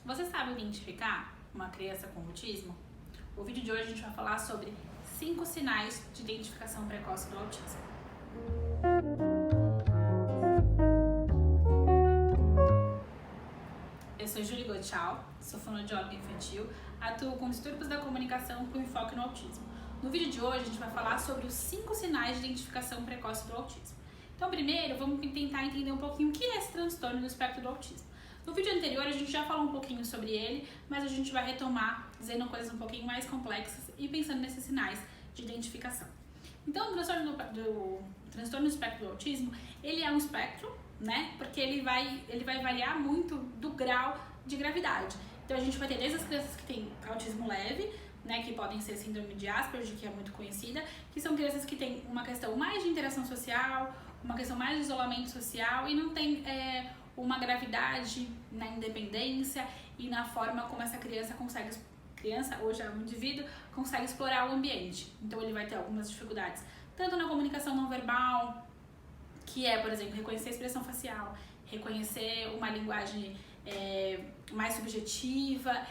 Você sabe identificar uma criança com autismo? O vídeo de hoje a gente vai falar sobre 5 sinais de identificação precoce do autismo. Eu sou Julie Gotchal, sou fonoaudióloga infantil, atuo com distúrbios da comunicação com enfoque no autismo. No vídeo de hoje a gente vai falar sobre os 5 sinais de identificação precoce do autismo. Então primeiro vamos tentar entender um pouquinho o que é esse transtorno do espectro do autismo. No vídeo anterior a gente já falou um pouquinho sobre ele, mas a gente vai retomar dizendo coisas um pouquinho mais complexas e pensando nesses sinais de identificação. Então o transtorno do espectro do autismo, ele é um espectro, né? Porque ele vai variar muito do grau de gravidade. Então a gente vai ter desde as crianças que têm autismo leve, né, que podem ser síndrome de Asperger, que é muito conhecida, que são crianças que têm uma questão mais de interação social, uma questão mais de isolamento social e não tem uma gravidade na independência e na forma como essa criança ou já um indivíduo, consegue explorar o ambiente. Então ele vai ter algumas dificuldades, tanto na comunicação não verbal, que é, por exemplo, reconhecer a expressão facial, reconhecer uma linguagem mais subjetiva,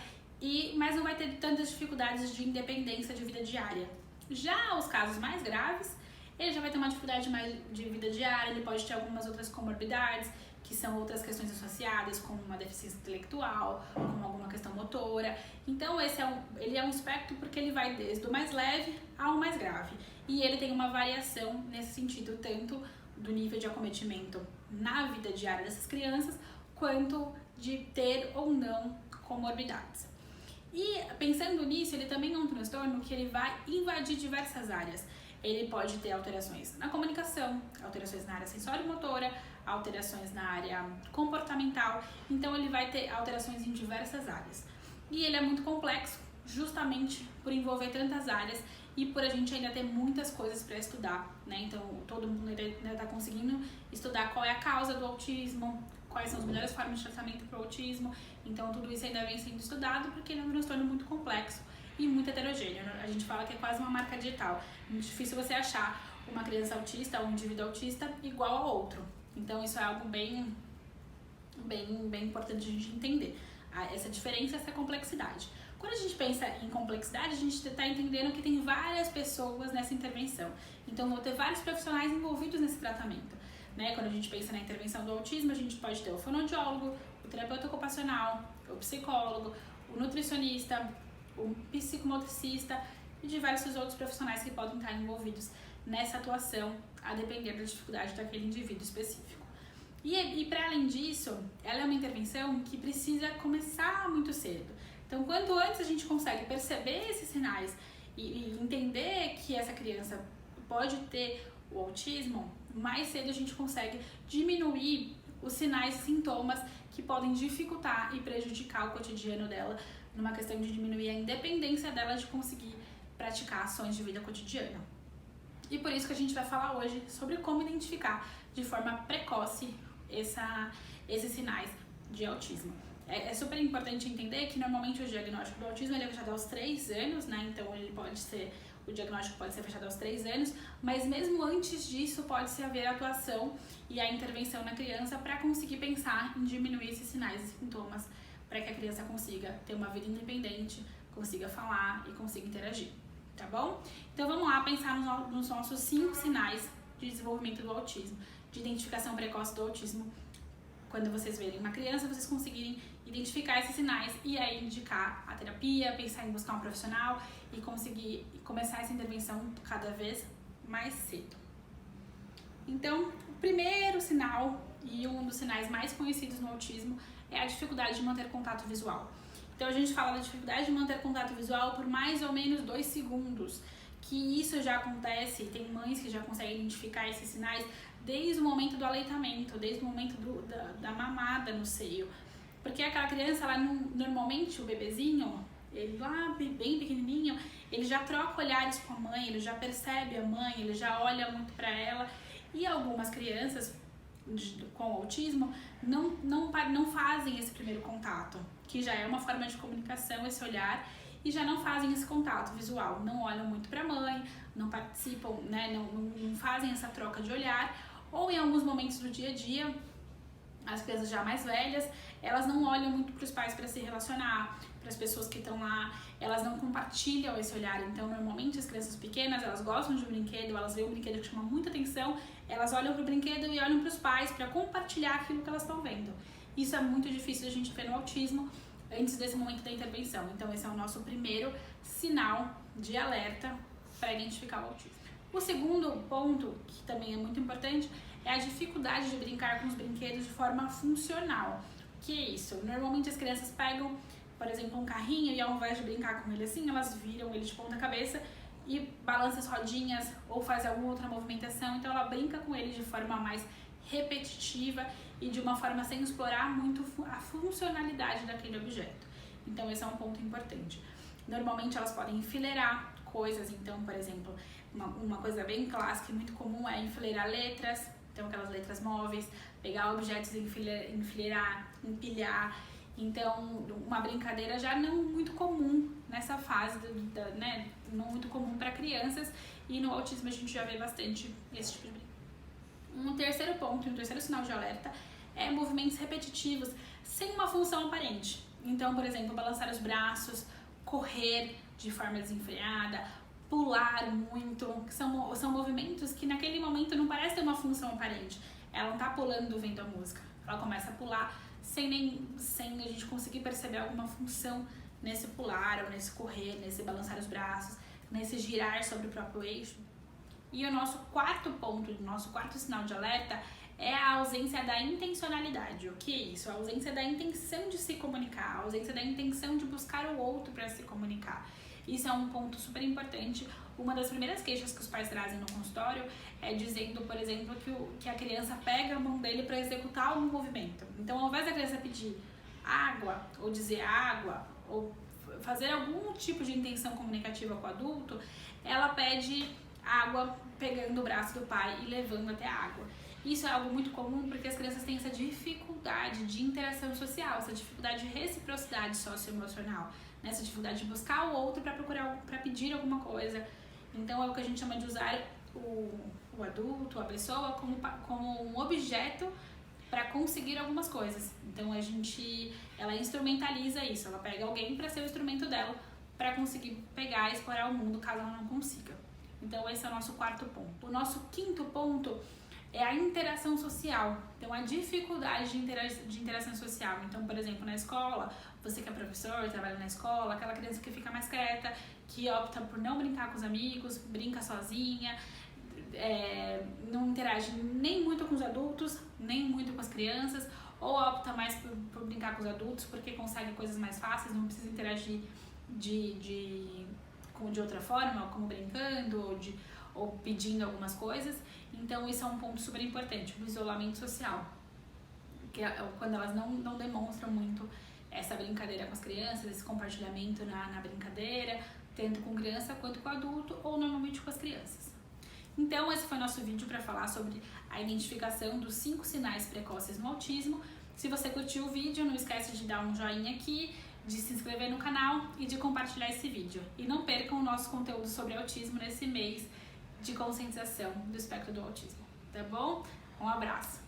mas não vai ter tantas dificuldades de independência de vida diária. Já os casos mais graves, ele já vai ter uma dificuldade mais de vida diária, ele pode ter algumas outras comorbidades, que são outras questões associadas, como uma deficiência intelectual, como alguma questão motora. Então ele é um espectro porque ele vai desde o mais leve ao mais grave. E ele tem uma variação nesse sentido, tanto do nível de acometimento na vida diária dessas crianças, quanto de ter ou não comorbidades. E pensando nisso, ele também é um transtorno que ele vai invadir diversas áreas. Ele pode ter alterações na comunicação, alterações na área sensório-motora, alterações na área comportamental, então ele vai ter alterações em diversas áreas. E ele é muito complexo, justamente por envolver tantas áreas e por a gente ainda ter muitas coisas para estudar, né? Então todo mundo ainda está conseguindo estudar qual é a causa do autismo, quais são as melhores formas de tratamento para o autismo, então tudo isso ainda vem sendo estudado porque ele é um transtorno muito complexo e muito heterogêneo. A gente fala que é quase uma marca digital. É muito difícil você achar uma criança autista ou um indivíduo autista igual ao outro. Então isso é algo bem importante a gente entender. Essa diferença, essa complexidade. Quando a gente pensa em complexidade, a gente está entendendo que tem várias pessoas nessa intervenção. Então vão ter vários profissionais envolvidos nesse tratamento. Né? Quando a gente pensa na intervenção do autismo, a gente pode ter o fonoaudiólogo, o terapeuta ocupacional, o psicólogo, o nutricionista, o psicomotricista e diversos outros profissionais que podem estar envolvidos nessa atuação, a depender da dificuldade daquele indivíduo específico. E para além disso, ela é uma intervenção que precisa começar muito cedo. Então, quanto antes a gente consegue perceber esses sinais e entender que essa criança pode ter o autismo, mais cedo a gente consegue diminuir os sinais e sintomas que podem dificultar e prejudicar o cotidiano dela, numa questão de diminuir a independência dela de conseguir praticar ações de vida cotidiana. E por isso que a gente vai falar hoje sobre como identificar de forma precoce esses sinais de autismo. É super importante entender que normalmente o diagnóstico do autismo ele é fechado aos 3 anos, né? Então o diagnóstico pode ser fechado aos 3 anos, mas mesmo antes disso pode-se haver a atuação e a intervenção na criança para conseguir pensar em diminuir esses sinais e sintomas para que a criança consiga ter uma vida independente, consiga falar e consiga interagir, tá bom? Então vamos lá pensar nos nossos 5 sinais de desenvolvimento do autismo, de identificação precoce do autismo. Quando vocês verem uma criança, vocês conseguirem identificar esses sinais e aí indicar a terapia, pensar em buscar um profissional e conseguir começar essa intervenção cada vez mais cedo. Então, o primeiro sinal e um dos sinais mais conhecidos no autismo é a dificuldade de manter contato visual. Então a gente fala da dificuldade de manter contato visual por mais ou menos 2 segundos, que isso já acontece, tem mães que já conseguem identificar esses sinais desde o momento do aleitamento, desde o momento da mamada no seio. Porque aquela criança, normalmente o bebezinho, ele lá bem pequenininho, ele já troca olhares com a mãe, ele já percebe a mãe, ele já olha muito para ela. E algumas crianças com autismo não fazem esse primeiro contato, que já é uma forma de comunicação, esse olhar, e já não fazem esse contato visual, não olham muito para a mãe, não participam, né, não fazem essa troca de olhar, ou em alguns momentos do dia a dia As crianças já mais velhas, elas não olham muito para os pais para se relacionar, para as pessoas que estão lá, elas não compartilham esse olhar. Então, normalmente, as crianças pequenas, elas gostam de um brinquedo, elas veem um brinquedo que chama muita atenção, elas olham para o brinquedo e olham para os pais para compartilhar aquilo que elas estão vendo. Isso é muito difícil a gente ver no autismo antes desse momento da intervenção. Então, esse é o nosso primeiro sinal de alerta para identificar o autismo. O segundo ponto, que também é muito importante, é a dificuldade de brincar com os brinquedos de forma funcional. O que é isso? Normalmente as crianças pegam, por exemplo, um carrinho e ao invés de brincar com ele assim, elas viram ele de ponta cabeça e balançam as rodinhas ou faz alguma outra movimentação. Então ela brinca com ele de forma mais repetitiva e de uma forma sem explorar muito a funcionalidade daquele objeto. Então esse é um ponto importante. Normalmente elas podem enfileirar coisas, então, por exemplo, uma coisa bem clássica e muito comum é enfileirar letras, então aquelas letras móveis, pegar objetos e enfileirar, empilhar. Então, uma brincadeira já não muito comum nessa fase, né? Não muito comum para crianças, e no autismo a gente já vê bastante esse tipo de brincadeira. Um terceiro ponto, um terceiro sinal de alerta é movimentos repetitivos, sem uma função aparente. Então, por exemplo, balançar os braços, correr de forma desenfreada, pular muito, que são movimentos que naquele momento não parece ter uma função aparente. Ela não tá pulando vendo a música, ela começa a pular sem a gente conseguir perceber alguma função nesse pular, ou nesse correr, nesse balançar os braços, nesse girar sobre o próprio eixo. E o nosso quarto ponto, o nosso quarto sinal de alerta é a ausência da intencionalidade. O que é isso? A ausência da intenção de se comunicar, a ausência da intenção de buscar o outro para se comunicar. Isso é um ponto super importante. Uma das primeiras queixas que os pais trazem no consultório é dizendo, por exemplo, que a criança pega a mão dele para executar algum movimento. Então, ao invés da criança pedir água, ou dizer água, ou fazer algum tipo de intenção comunicativa com o adulto, ela pede água pegando o braço do pai e levando até a água. Isso é algo muito comum porque as crianças têm essa dificuldade de interação social, essa dificuldade de reciprocidade socioemocional, né? Essa dificuldade de buscar o outro para pedir alguma coisa. Então é o que a gente chama de usar o adulto, a pessoa, como um objeto para conseguir algumas coisas. Então ela instrumentaliza isso, ela pega alguém para ser o instrumento dela para conseguir pegar e explorar o mundo caso ela não consiga. Então esse é o nosso quarto ponto. O nosso quinto ponto é a interação social. Então, a dificuldade de interação social. Então, por exemplo, na escola, você que é professor, trabalha na escola, aquela criança que fica mais quieta, que opta por não brincar com os amigos, brinca sozinha, não interage nem muito com os adultos, nem muito com as crianças, ou opta mais por brincar com os adultos porque consegue coisas mais fáceis, não precisa interagir de outra forma, como brincando ou pedindo algumas coisas. Então isso é um ponto super importante, o isolamento social, que é quando elas não demonstram muito essa brincadeira com as crianças, esse compartilhamento na brincadeira, tanto com criança quanto com adulto, ou normalmente com as crianças. Então esse foi nosso vídeo para falar sobre a identificação dos 5 sinais precoces no autismo. Se você curtiu o vídeo, não esquece de dar um joinha aqui, de se inscrever no canal e de compartilhar esse vídeo. E não percam o nosso conteúdo sobre autismo nesse mês de conscientização do espectro do autismo, tá bom? Um abraço!